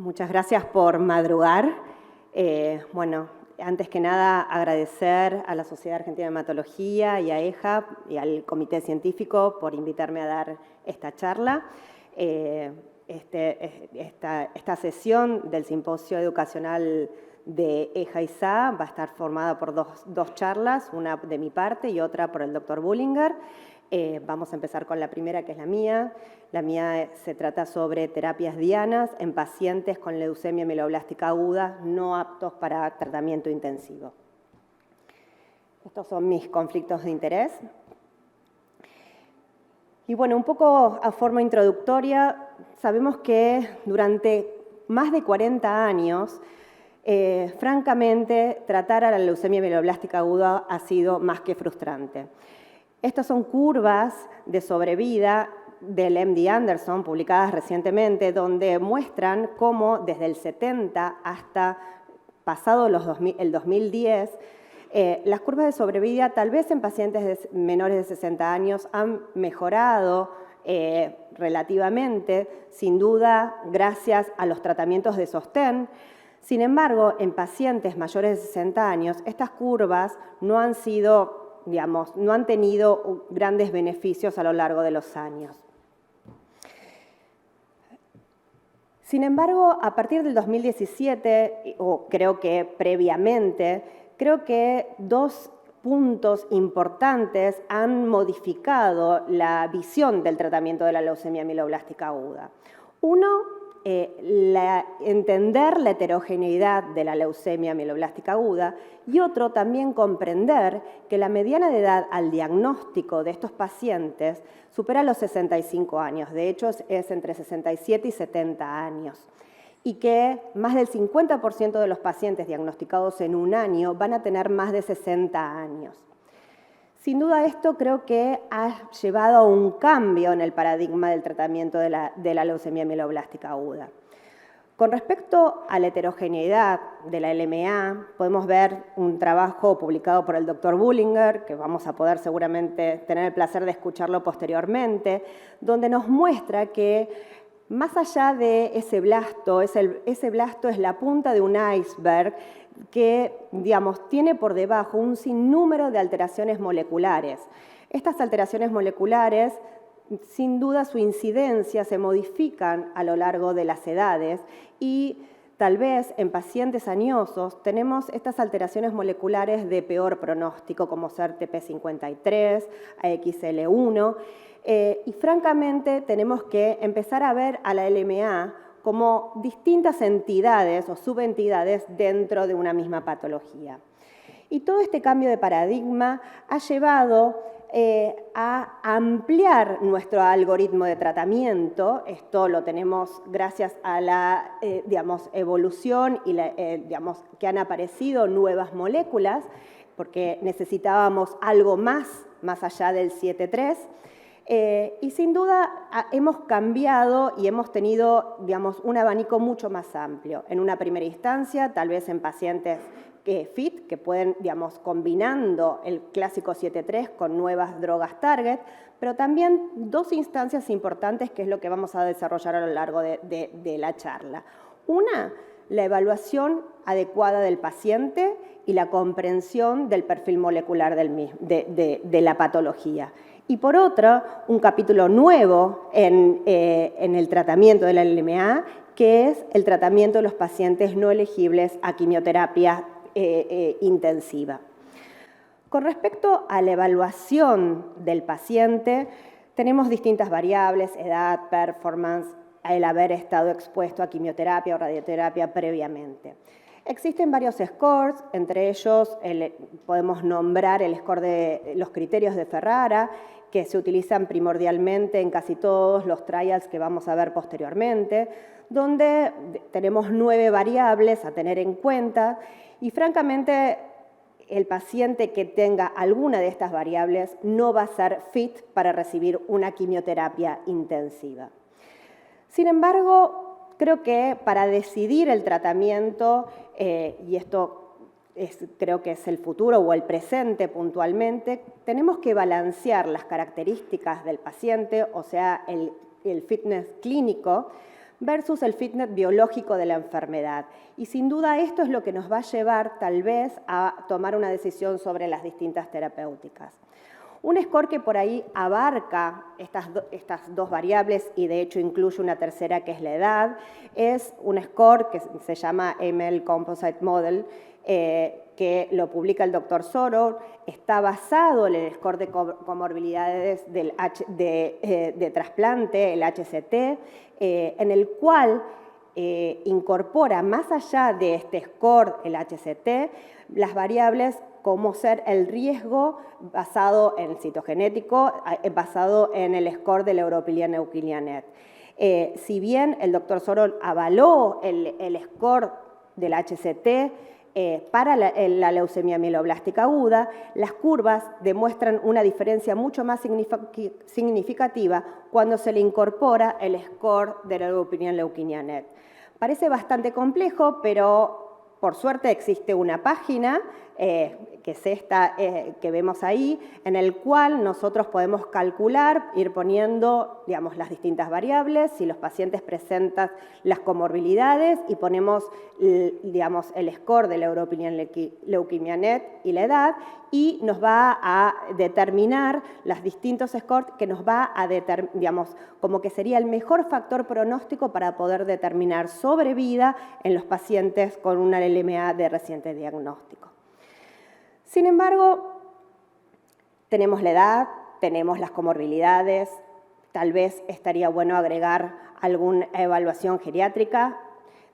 Muchas gracias por madrugar. Bueno, antes que nada agradecer a la Sociedad Argentina de Hematología y a EJA y al Comité Científico por invitarme a dar esta charla. Esta sesión del Simposio Educacional de EJA y SA va a estar formada por dos charlas, una de mi parte y otra por el Dr. Bullinger. Vamos a empezar con la primera, que es la mía. La mía se trata sobre terapias dianas en pacientes con leucemia mieloblástica aguda no aptos para tratamiento intensivo. Estos son mis conflictos de interés. Y bueno, un poco a forma introductoria, sabemos que durante más de 40 años, francamente, tratar a la leucemia mieloblástica aguda ha sido más que frustrante. Estas son curvas de sobrevida del MD Anderson, publicadas recientemente, donde muestran cómo desde el 70 hasta pasado el 2010, las curvas de sobrevida, tal vez en pacientes menores de 60 años, han mejorado relativamente, sin duda, gracias a los tratamientos de sostén. Sin embargo, en pacientes mayores de 60 años, estas curvas no han sido, no han tenido grandes beneficios a lo largo de los años. Sin embargo, a partir del 2017, o creo que previamente, creo que dos puntos importantes han modificado la visión del tratamiento de la leucemia mieloblástica aguda. Uno, entender la heterogeneidad de la leucemia mieloblástica aguda, y otro, también comprender que la mediana de edad al diagnóstico de estos pacientes supera los 65 años, de hecho es entre 67 y 70 años, y que más del 50% de los pacientes diagnosticados en un año van a tener más de 60 años. Sin duda esto creo que ha llevado a un cambio en el paradigma del tratamiento de la leucemia mieloblástica aguda. Con respecto a la heterogeneidad de la LMA, podemos ver un trabajo publicado por el Dr. Bullinger, que vamos a poder seguramente tener el placer de escucharlo posteriormente, donde nos muestra que más allá de ese blasto, ese blasto es la punta de un iceberg que, tiene por debajo un sinnúmero de alteraciones moleculares. Estas alteraciones moleculares, sin duda su incidencia se modifican a lo largo de las edades y tal vez en pacientes añosos tenemos estas alteraciones moleculares de peor pronóstico, como ser TP53, AXL1, y francamente tenemos que empezar a ver a la LMA como distintas entidades o subentidades dentro de una misma patología. Y todo este cambio de paradigma ha llevado a ampliar nuestro algoritmo de tratamiento. Esto lo tenemos gracias a la evolución y que han aparecido nuevas moléculas, porque necesitábamos algo más allá del 7.3. Y sin duda hemos cambiado y hemos tenido un abanico mucho más amplio. En una primera instancia, tal vez en pacientes FIT, que pueden, combinando el clásico 7.3 con nuevas drogas target, pero también dos instancias importantes que es lo que vamos a desarrollar a lo largo de la charla. Una, la evaluación adecuada del paciente y la comprensión del perfil molecular de la patología. Y por otra, un capítulo nuevo en el tratamiento de la LMA, que es el tratamiento de los pacientes no elegibles a quimioterapia intensiva. Con respecto a la evaluación del paciente, tenemos distintas variables: edad, performance, el haber estado expuesto a quimioterapia o radioterapia previamente. Existen varios scores, entre ellos podemos nombrar el score de los criterios de Ferrara, que se utilizan primordialmente en casi todos los trials que vamos a ver posteriormente, donde tenemos 9 variables a tener en cuenta y francamente el paciente que tenga alguna de estas variables no va a ser fit para recibir una quimioterapia intensiva. Sin embargo, creo que para decidir el tratamiento, y esto creo que es el futuro o el presente puntualmente, tenemos que balancear las características del paciente, o sea, el fitness clínico, versus el fitness biológico de la enfermedad. Y sin duda esto es lo que nos va a llevar tal vez a tomar una decisión sobre las distintas terapéuticas. Un score que por ahí abarca estas dos variables y de hecho incluye una tercera que es la edad, es un score que se llama AML Composite Model, que lo publica el Dr. Soror, está basado en el score de comorbilidades de trasplante, el HCT, en el cual incorpora más allá de este score, el HCT, las variables como ser el riesgo basado en el citogenético, basado en el score de la European-Leukemia-Net. Si bien el Dr. Soror avaló el score del HCT para la leucemia mieloblástica aguda, las curvas demuestran una diferencia mucho más significativa cuando se le incorpora el score de la European-Leukemia-Net. Parece bastante complejo, pero por suerte existe una página que es esta que vemos ahí, en el cual nosotros podemos calcular, ir poniendo, digamos, las distintas variables, si los pacientes presentan las comorbilidades y ponemos, digamos, el score de la European-Leukemia-Net y la edad, y nos va a determinar los distintos scores que nos va a determinar, digamos, como que sería el mejor factor pronóstico para poder determinar sobrevida en los pacientes con una LMA de reciente diagnóstico. Sin embargo, tenemos la edad, tenemos las comorbilidades, tal vez estaría bueno agregar alguna evaluación geriátrica,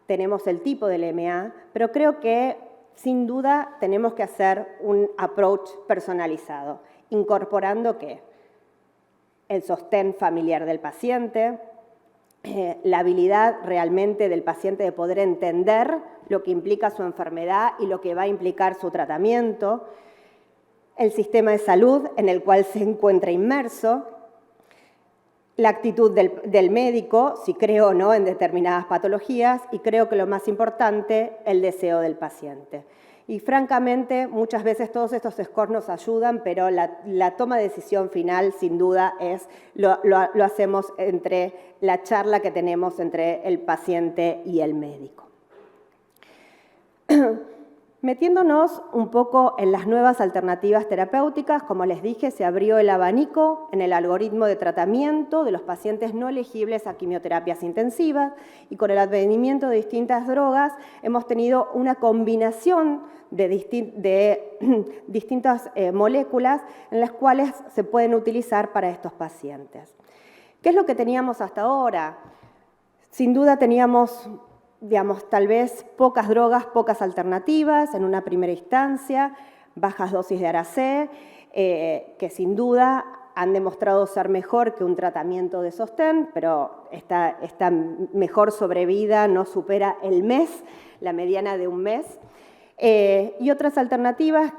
tenemos el tipo de LMA, pero creo que sin duda tenemos que hacer un approach personalizado, incorporando ¿qué? El sostén familiar del paciente, la habilidad realmente del paciente de poder entender lo que implica su enfermedad y lo que va a implicar su tratamiento, el sistema de salud en el cual se encuentra inmerso, la actitud del médico, si creo o no en determinadas patologías, y creo que lo más importante, el deseo del paciente. Y francamente, muchas veces todos estos scores nos ayudan, pero la toma de decisión final, sin duda, lo hacemos entre la charla que tenemos entre el paciente y el médico. Metiéndonos un poco en las nuevas alternativas terapéuticas, como les dije, se abrió el abanico en el algoritmo de tratamiento de los pacientes no elegibles a quimioterapias intensivas y con el advenimiento de distintas drogas hemos tenido una combinación de distintas moléculas en las cuales se pueden utilizar para estos pacientes. ¿Qué es lo que teníamos hasta ahora? Sin duda teníamos, digamos, tal vez pocas drogas, pocas alternativas en una primera instancia, bajas dosis de ARAC, que sin duda han demostrado ser mejor que un tratamiento de sostén, pero esta mejor sobrevida no supera el mes, la mediana de un mes. Y otras alternativas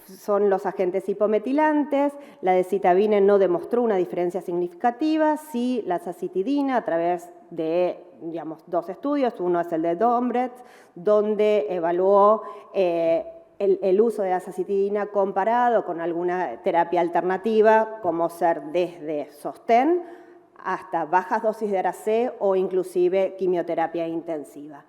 son los agentes hipometilantes, la decitabina no demostró una diferencia significativa, sí la azacitidina a través de, digamos, dos estudios, uno es el de Dombret, donde evaluó el uso de azacitidina comparado con alguna terapia alternativa, como ser desde sostén hasta bajas dosis de ARAC o inclusive quimioterapia intensiva.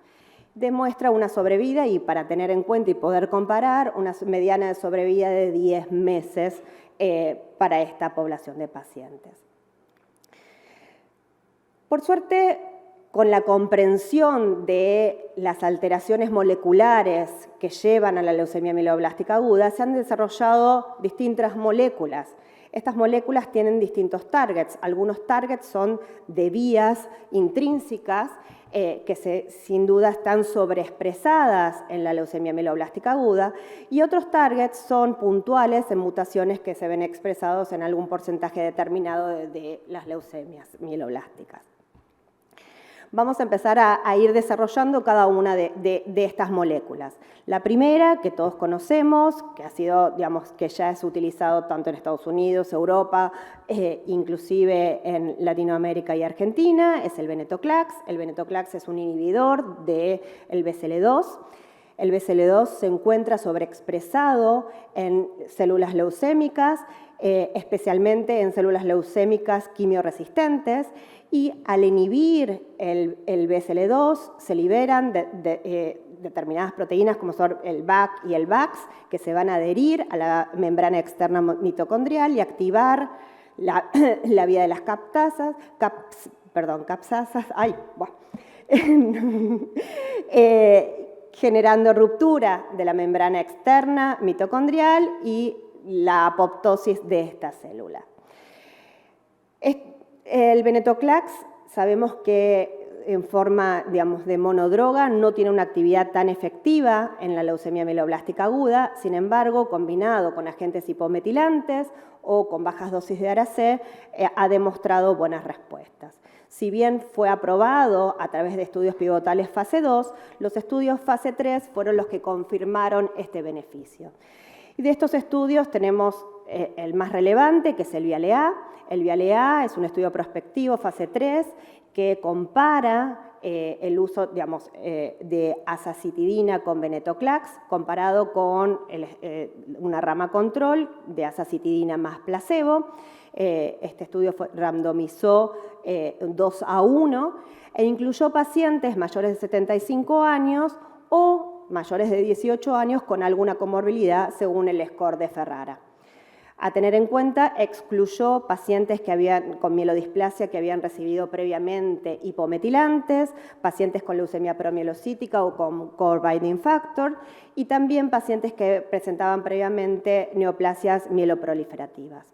Demuestra una sobrevida y para tener en cuenta y poder comparar, una mediana de sobrevida de 10 meses para esta población de pacientes. Por suerte, con la comprensión de las alteraciones moleculares que llevan a la leucemia mieloblástica aguda, se han desarrollado distintas moléculas. Estas moléculas tienen distintos targets. Algunos targets son de vías intrínsecas que sin duda están sobreexpresadas en la leucemia mieloblástica aguda y otros targets son puntuales en mutaciones que se ven expresados en algún porcentaje determinado de las leucemias mieloblásticas. Vamos a empezar a ir desarrollando cada una de estas moléculas. La primera, que todos conocemos, que ha sido, digamos, que ya es utilizado tanto en Estados Unidos, Europa, inclusive en Latinoamérica y Argentina, es el venetoclax. El venetoclax es un inhibidor del BCL2. El BCL2 se encuentra sobreexpresado en células leucémicas especialmente en células leucémicas quimioresistentes, y al inhibir el BCL2 se liberan determinadas proteínas como son el BAC y el BAX, que se van a adherir a la membrana externa mitocondrial y activar la vía de las capsasas, generando ruptura de la membrana externa mitocondrial y la apoptosis de esta célula. El venetoclax sabemos que en forma, digamos, de monodroga no tiene una actividad tan efectiva en la leucemia mieloblástica aguda, sin embargo, combinado con agentes hipometilantes o con bajas dosis de ARA-C, ha demostrado buenas respuestas. Si bien fue aprobado a través de estudios pivotales fase 2, los estudios fase 3 fueron los que confirmaron este beneficio. Y de estos estudios tenemos el más relevante, que es el VIALE-A. El VIALE-A es un estudio prospectivo fase 3 que compara el uso, digamos, de azacitidina con venetoclax comparado con una rama control de azacitidina más placebo. Este estudio randomizó 2:1 e incluyó pacientes mayores de 75 años o mayores de 18 años con alguna comorbilidad según el score de Ferrara. A tener en cuenta, excluyó pacientes con mielodisplasia que habían recibido previamente hipometilantes, pacientes con leucemia promielocítica o con core binding factor y también pacientes que presentaban previamente neoplasias mieloproliferativas.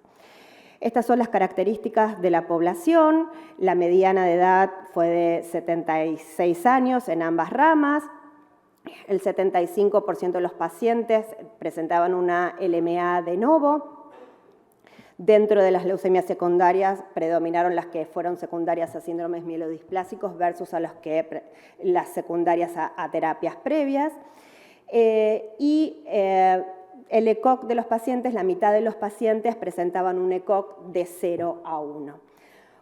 Estas son las características de la población. La mediana de edad fue de 76 años en ambas ramas. El 75% de los pacientes presentaban una LMA de novo. Dentro de las leucemias secundarias predominaron las que fueron secundarias a síndromes mielodisplásicos versus a las secundarias a terapias previas. El ECOG de los pacientes, la mitad de los pacientes presentaban un ECOG de 0:1.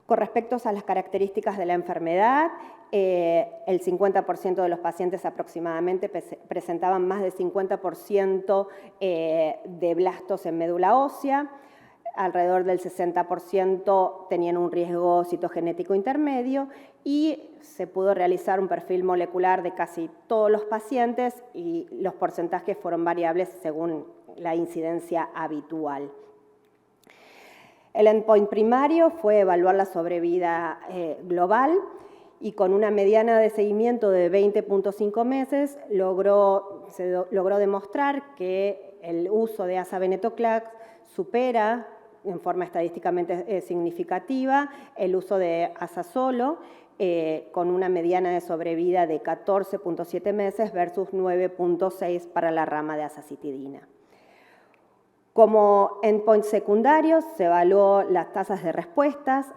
Con respecto a las características de la enfermedad, el 50% de los pacientes aproximadamente presentaban más del 50% de blastos en médula ósea. Alrededor del 60% tenían un riesgo citogenético intermedio y se pudo realizar un perfil molecular de casi todos los pacientes y los porcentajes fueron variables según la incidencia habitual. El endpoint primario fue evaluar la sobrevida global y con una mediana de seguimiento de 20.5 meses se logró demostrar que el uso de aza-venetoclax supera en forma estadísticamente significativa el uso de aza solo, con una mediana de sobrevida de 14.7 meses versus 9.6 para la rama de azacitidina. Como endpoints secundarios se evaluó las tasas de respuestas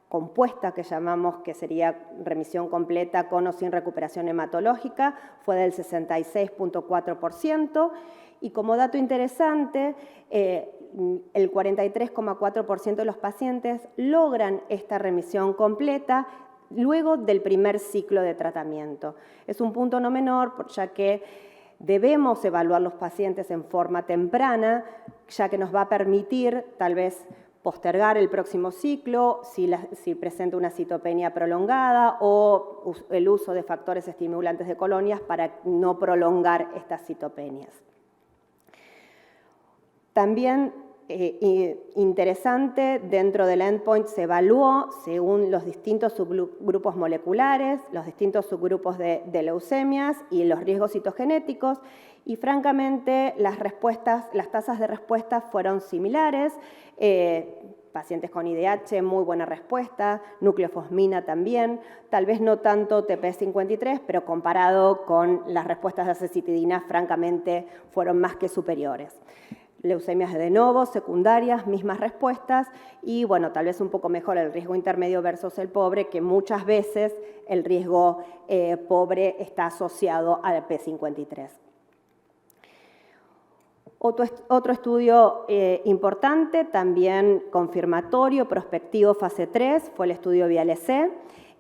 compuesta, que llamamos que sería remisión completa con o sin recuperación hematológica, fue del 66.4%, y como dato interesante, el 43.4% de los pacientes logran esta remisión completa luego del primer ciclo de tratamiento. Es un punto no menor, ya que debemos evaluar los pacientes en forma temprana, ya que nos va a permitir tal vez postergar el próximo ciclo si presenta una citopenia prolongada o el uso de factores estimulantes de colonias para no prolongar estas citopenias. También interesante, dentro del endpoint se evaluó según los distintos subgrupos moleculares, los distintos subgrupos de leucemias y los riesgos citogenéticos, y francamente las tasas de respuesta fueron similares. Pacientes con IDH, muy buena respuesta, nucleofosmina también, tal vez no tanto TP53, pero comparado con las respuestas de azacitidina, francamente fueron más que superiores. Leucemias de novo, secundarias, mismas respuestas y, bueno, tal vez un poco mejor el riesgo intermedio versus el pobre, que muchas veces el riesgo pobre está asociado al P53. Otro estudio importante, también confirmatorio, prospectivo fase 3, fue el estudio VIALE-C,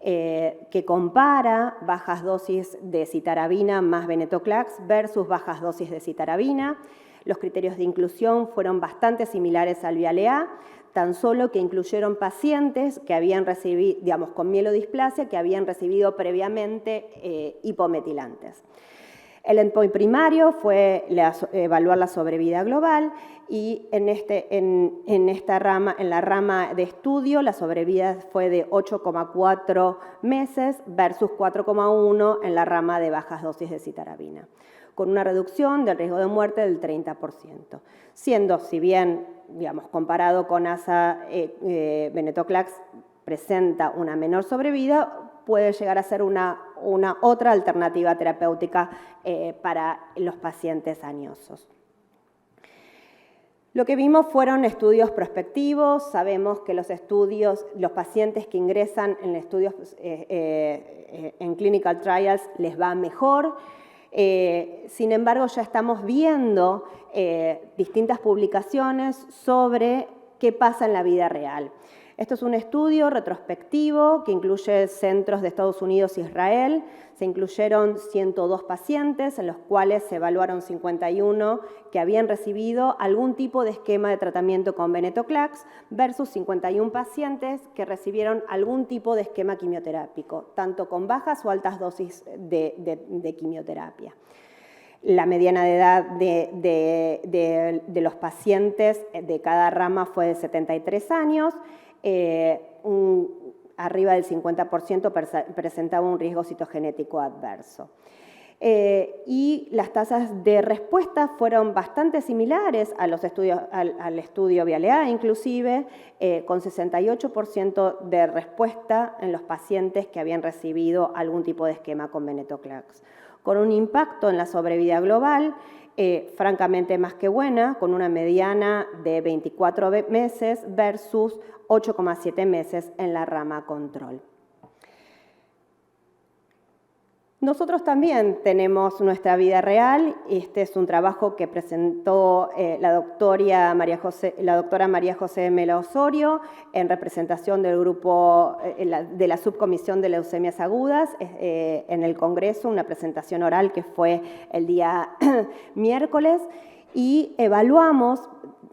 que compara bajas dosis de citarabina más venetoclax versus bajas dosis de citarabina. Los criterios de inclusión fueron bastante similares al VIALE-A, tan solo que incluyeron pacientes que habían recibido, digamos, con mielodisplasia, que habían recibido previamente hipometilantes. El endpoint primario fue evaluar la sobrevida global y en la rama de estudio la sobrevida fue de 8,4 meses versus 4,1 en la rama de bajas dosis de citarabina, con una reducción del riesgo de muerte del 30%, siendo, si bien, digamos, comparado con ASA, venetoclax presenta una menor sobrevida, puede llegar a ser una otra alternativa terapéutica para los pacientes añosos. Lo que vimos fueron estudios prospectivos. Sabemos que los pacientes que ingresan en estudios en clinical trials les va mejor. Sin embargo, ya estamos viendo distintas publicaciones sobre qué pasa en la vida real. Esto es un estudio retrospectivo que incluye centros de Estados Unidos e Israel. Se incluyeron 102 pacientes, en los cuales se evaluaron 51 que habían recibido algún tipo de esquema de tratamiento con venetoclax versus 51 pacientes que recibieron algún tipo de esquema quimioterápico, tanto con bajas o altas dosis de quimioterapia. La mediana de edad de los pacientes de cada rama fue de 73 años. Arriba del 50% presentaba un riesgo citogenético adverso. Y las tasas de respuesta fueron bastante similares a los estudios, al estudio VIALE-A, inclusive, con 68% de respuesta en los pacientes que habían recibido algún tipo de esquema con venetoclax, con un impacto en la sobrevida global francamente más que buena, con una mediana de 24 meses versus 8,7 meses en la rama control. Nosotros también tenemos nuestra vida real. Este es un trabajo que presentó la doctora María José Mela Osorio en representación del grupo de la subcomisión de leucemias agudas en el Congreso, una presentación oral que fue el día miércoles, y evaluamos,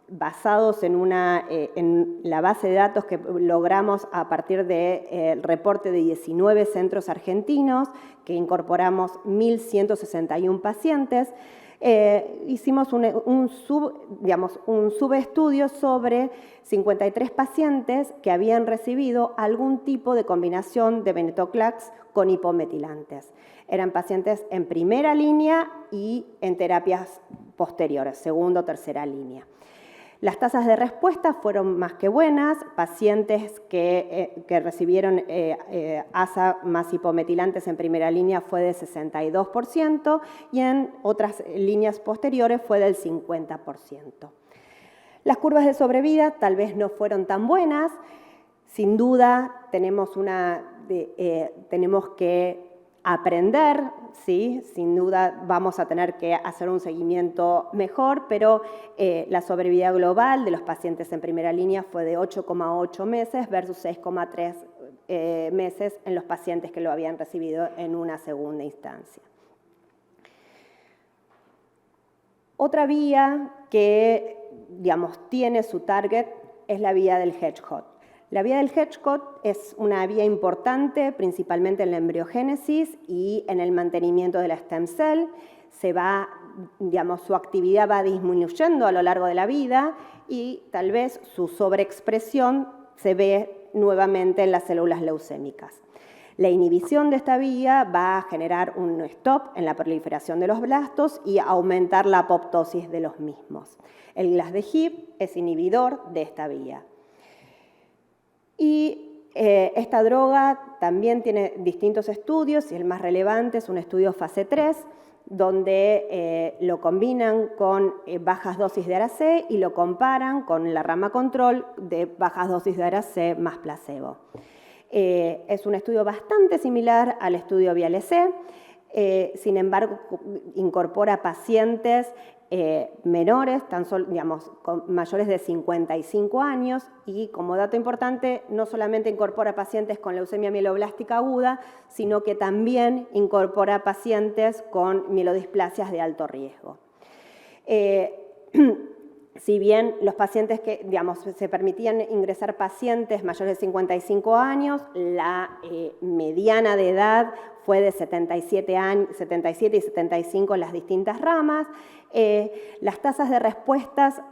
basados en la base de datos que logramos a partir del reporte de 19 centros argentinos, que incorporamos 1.161 pacientes, hicimos un subestudio sobre 53 pacientes que habían recibido algún tipo de combinación de venetoclax con hipometilantes. Eran pacientes en primera línea y en terapias posteriores, segunda o tercera línea. Las tasas de respuesta fueron más que buenas. Pacientes que recibieron ASA más hipometilantes en primera línea fue de 62% y en otras líneas posteriores fue del 50%. Las curvas de sobrevida tal vez no fueron tan buenas. Sin duda tenemos que aprender, ¿sí? Sin duda vamos a tener que hacer un seguimiento mejor, pero la sobrevida global de los pacientes en primera línea fue de 8,8 meses versus 6,3 meses en los pacientes que lo habían recibido en una segunda instancia. Otra vía que, digamos, tiene su target es la vía del Hedgehog. La vía del Hedgehog es una vía importante, principalmente en la embriogénesis y en el mantenimiento de la stem cell. Su actividad va disminuyendo a lo largo de la vida y tal vez su sobreexpresión se ve nuevamente en las células leucémicas. La inhibición de esta vía va a generar un stop en la proliferación de los blastos y aumentar la apoptosis de los mismos. El Glasdegib es inhibidor de esta vía. Y esta droga también tiene distintos estudios, y el más relevante es un estudio fase 3, donde lo combinan con bajas dosis de ARA-C y lo comparan con la rama control de bajas dosis de ARA-C más placebo. Es un estudio bastante similar al estudio VIALE-C, sin embargo, incorpora pacientes menores, mayores de 55 años, y como dato importante, no solamente incorpora pacientes con leucemia mieloblástica aguda, sino que también incorpora pacientes con mielodisplasias de alto riesgo. si bien los pacientes que, digamos, se permitían ingresar pacientes mayores de 55 años, la mediana de edad fue de 77 y 75 en las distintas ramas. Las tasas de respuestas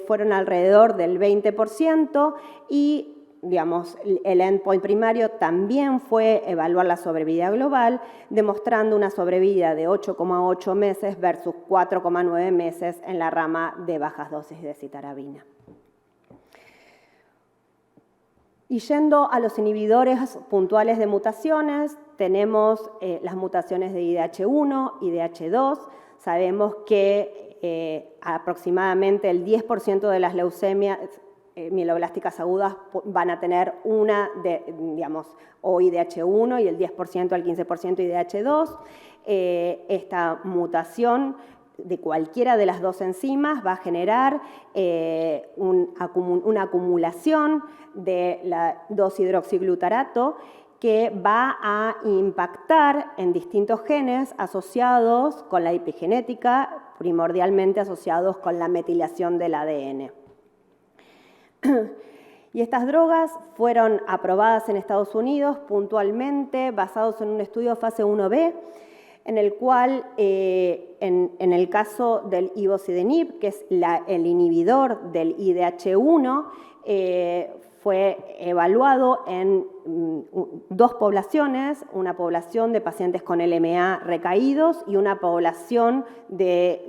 fueron alrededor del 20% y, digamos, el endpoint primario también fue evaluar la sobrevida global, demostrando una sobrevida de 8,8 meses versus 4,9 meses en la rama de bajas dosis de citarabina. Y yendo a los inhibidores puntuales de mutaciones, tenemos las mutaciones de IDH1 y IDH2. Sabemos que aproximadamente el 10% de las leucemias mieloblásticas agudas van a tener una, digamos, o IDH1 y el 10% al 15% IDH2. Esta mutación de cualquiera de las dos enzimas va a generar una acumulación de la 2-hidroxiglutarato que va a impactar en distintos genes asociados con la epigenética, primordialmente asociados con la metilación del ADN. Y estas drogas fueron aprobadas en Estados Unidos puntualmente basados en un estudio fase 1B, en el cual, en el caso del ivosidenib, que es el inhibidor del IDH1, fue evaluado en dos poblaciones, una población de pacientes con LMA recaídos y una población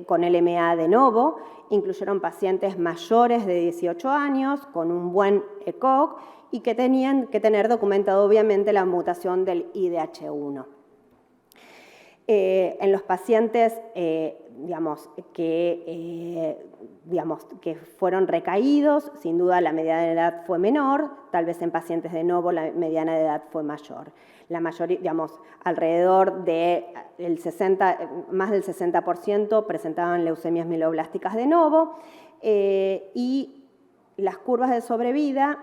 con LMA de novo. Incluyeron pacientes mayores de 18 años con un buen ECOG y que tenían que tener documentado obviamente la mutación del IDH1. En los pacientes digamos, que fueron recaídos, sin duda la mediana de edad fue menor, tal vez en pacientes de novo la mediana de edad fue mayor. La mayoría, digamos, alrededor de más del 60% presentaban leucemias mieloblásticas de novo y las curvas de sobrevida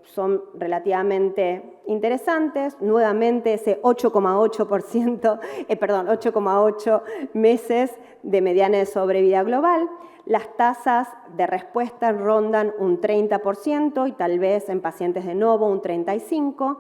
son relativamente interesantes. Nuevamente ese 8,8 meses de mediana de sobrevida global. Las tasas de respuesta rondan un 30% y tal vez en pacientes de novo un 35%.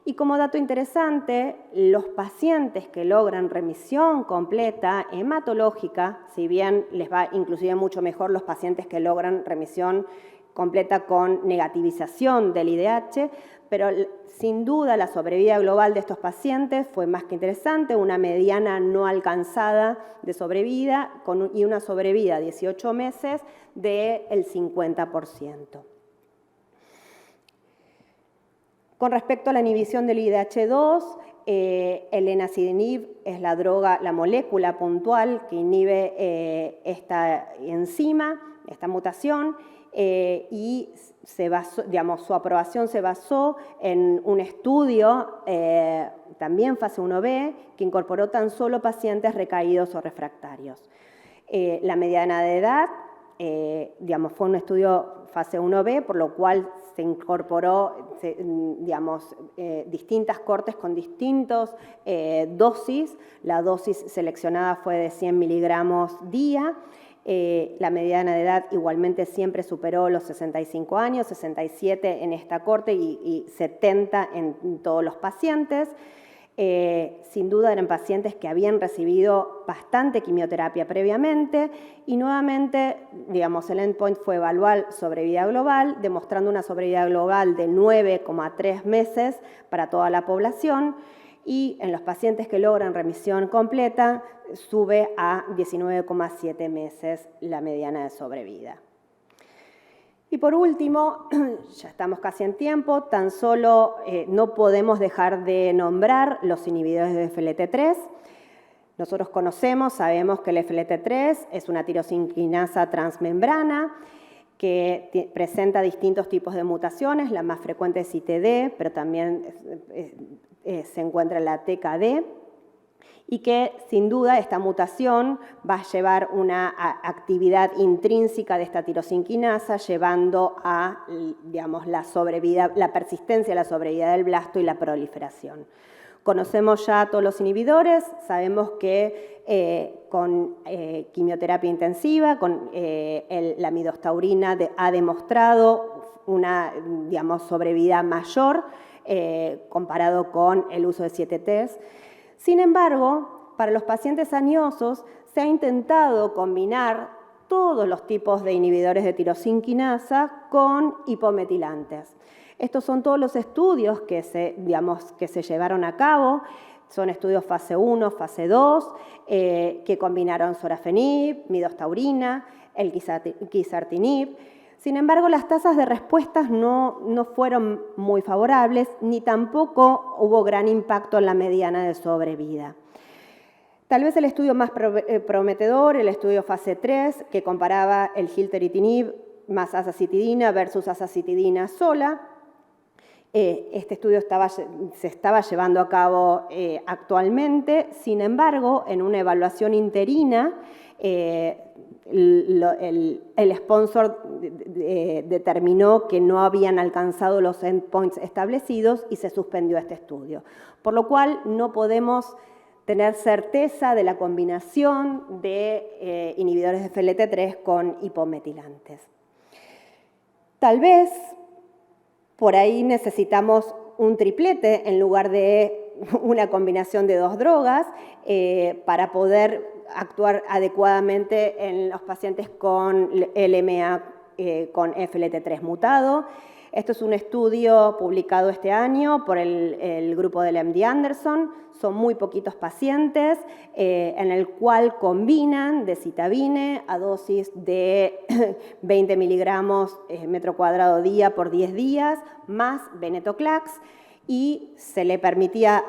Y como dato interesante, los pacientes que logran remisión completa hematológica, si bien les va inclusive mucho mejor los pacientes que logran remisión completa con negativización del IDH, pero sin duda la sobrevida global de estos pacientes fue más que interesante, una mediana no alcanzada de sobrevida y una sobrevida 18 meses del 50%. Con respecto a la inhibición del IDH2, el enacidenib es la molécula puntual que inhibe esta enzima, esta mutación, y su aprobación se basó en un estudio, también fase 1B, que incorporó tan solo pacientes recaídos o refractarios. La mediana de edad, fue un estudio fase 1B, por lo cual se incorporó distintas cortes con distintas dosis. La dosis seleccionada fue de 100 miligramos día. La mediana de edad igualmente siempre superó los 65 años, 67 en esta corte y 70 en todos los pacientes. Sin duda eran pacientes que habían recibido bastante quimioterapia previamente y nuevamente, el endpoint fue evaluar sobrevida global, demostrando una sobrevida global de 9,3 meses para toda la población y en los pacientes que logran remisión completa sube a 19,7 meses la mediana de sobrevida. Y por último, ya estamos casi en tiempo, tan solo no podemos dejar de nombrar los inhibidores de FLT3. Nosotros sabemos que el FLT3 es una tirosinclinasa transmembrana que presenta distintos tipos de mutaciones, la más frecuente es ITD, pero también se encuentra la TKD, y que sin duda esta mutación va a llevar una actividad intrínseca de esta tirosinclinasa, llevando a la persistencia de la sobrevida del blasto y la proliferación. Conocemos ya todos los inhibidores, sabemos que con quimioterapia intensiva, con la midostaurina ha demostrado una, digamos, sobrevida mayor comparado con el uso de 7Ts. Sin embargo, para los pacientes añosos se ha intentado combinar todos los tipos de inhibidores de tirosinquinasa con hipometilantes. Estos son todos los estudios que se llevaron a cabo. Son estudios fase 1, fase 2, que combinaron sorafenib, midostaurina, el quizartinib. Sin embargo, las tasas de respuestas no fueron muy favorables, ni tampoco hubo gran impacto en la mediana de sobrevida. Tal vez el estudio más prometedor, el estudio fase 3, que comparaba el gilteritinib más azacitidina versus azacitidina sola. Este estudio se estaba llevando a cabo actualmente. Sin embargo, en una evaluación interina, el sponsor determinó que no habían alcanzado los endpoints establecidos y se suspendió este estudio. Por lo cual, no podemos tener certeza de la combinación de inhibidores de FLT3 con hipometilantes. Tal vez por ahí necesitamos un triplete en lugar de una combinación de 2 drogas para poder actuar adecuadamente en los pacientes con LMA con FLT3 mutado. Esto es un estudio publicado este año por el grupo del MD Anderson. Son muy poquitos pacientes en el cual combinan decitabine a dosis de 20 miligramos metro cuadrado día por 10 días más venetoclax, y se le permitía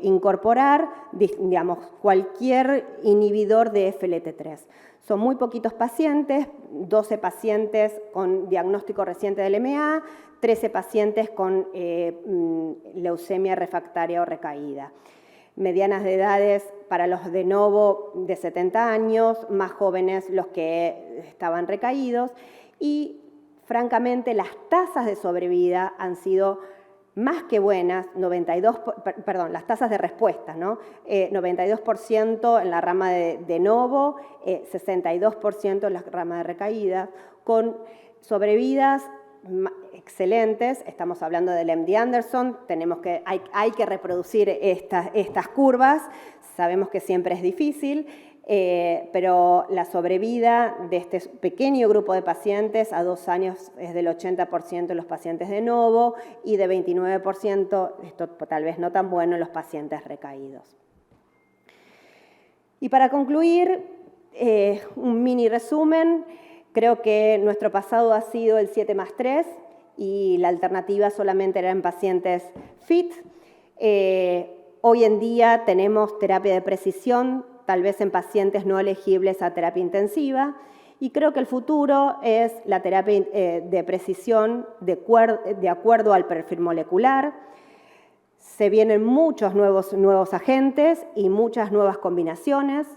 incorporar, digamos, cualquier inhibidor de FLT3. Son muy poquitos pacientes, 12 pacientes con diagnóstico reciente del LMA, 13 pacientes con leucemia refractaria o recaída. Medianas de edades para los de novo de 70 años, más jóvenes los que estaban recaídos, y francamente las tasas de sobrevida han sido más que buenas, las tasas de respuesta, ¿no? 92% en la rama de novo, 62% en la rama de recaída, con sobrevidas excelentes. Estamos hablando del MD Anderson, hay que reproducir estas curvas, sabemos que siempre es difícil, pero la sobrevida de este pequeño grupo de pacientes a 2 años es del 80% en los pacientes de novo y de 29%, esto tal vez no tan bueno, en los pacientes recaídos. Y para concluir, un mini resumen. Creo que nuestro pasado ha sido el 7+3 y la alternativa solamente era en pacientes fit. Hoy en día tenemos terapia de precisión, tal vez en pacientes no elegibles a terapia intensiva, y creo que el futuro es la terapia de precisión de acuerdo al perfil molecular. Se vienen muchos nuevos agentes y muchas nuevas combinaciones.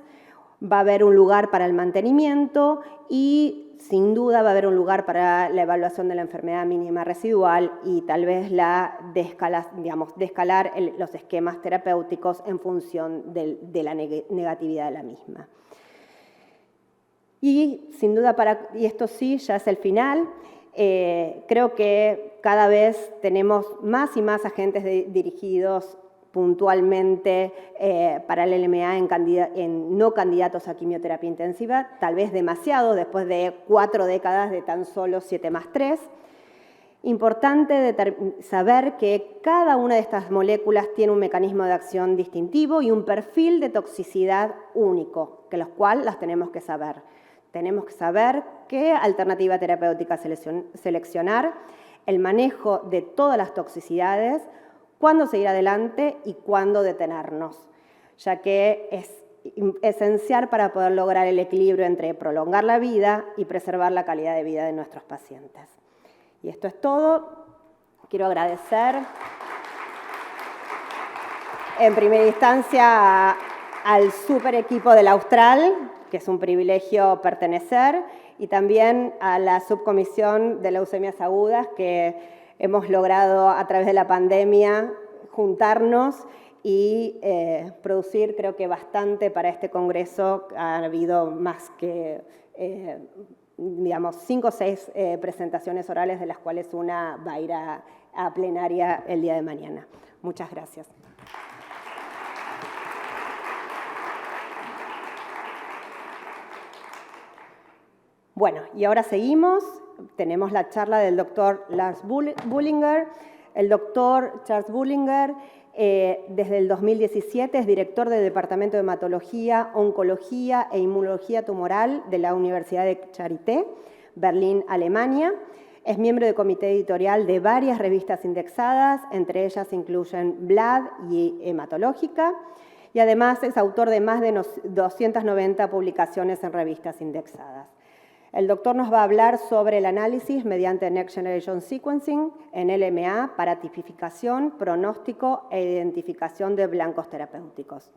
Va a haber un lugar para el mantenimiento y sin duda va a haber un lugar para la evaluación de la enfermedad mínima residual y tal vez de escalar los esquemas terapéuticos en función de la negatividad de la misma. Y sin duda, y esto sí, ya es el final, creo que cada vez tenemos más y más agentes dirigidos puntualmente para el LMA en no candidatos a quimioterapia intensiva, tal vez demasiado después de 4 décadas de tan solo 7+3. Importante saber que cada una de estas moléculas tiene un mecanismo de acción distintivo y un perfil de toxicidad único, que los cuales las tenemos que saber. Tenemos que saber qué alternativa terapéutica seleccionar, el manejo de todas las toxicidades, cuándo seguir adelante y cuándo detenernos, ya que es esencial para poder lograr el equilibrio entre prolongar la vida y preservar la calidad de vida de nuestros pacientes. Y esto es todo. Quiero agradecer en primera instancia al super equipo del Austral, que es un privilegio pertenecer, y también a la subcomisión de leucemias agudas, que hemos logrado a través de la pandemia juntarnos y producir, creo que bastante para este congreso. Ha habido más que, digamos, 5 o 6 presentaciones orales, de las cuales una va a ir a plenaria el día de mañana. Muchas gracias. Bueno, y ahora seguimos. Tenemos la charla del doctor Lars Bullinger. El doctor Charles Bullinger, desde el 2017, es director del Departamento de Hematología, Oncología e Inmunología Tumoral de la Universidad de Charité, Berlín, Alemania. Es miembro del comité editorial de varias revistas indexadas, entre ellas incluyen Blood y Hematológica, y además es autor de más de 290 publicaciones en revistas indexadas. El doctor nos va a hablar sobre el análisis mediante Next Generation Sequencing en LMA para tipificación, pronóstico e identificación de blancos terapéuticos.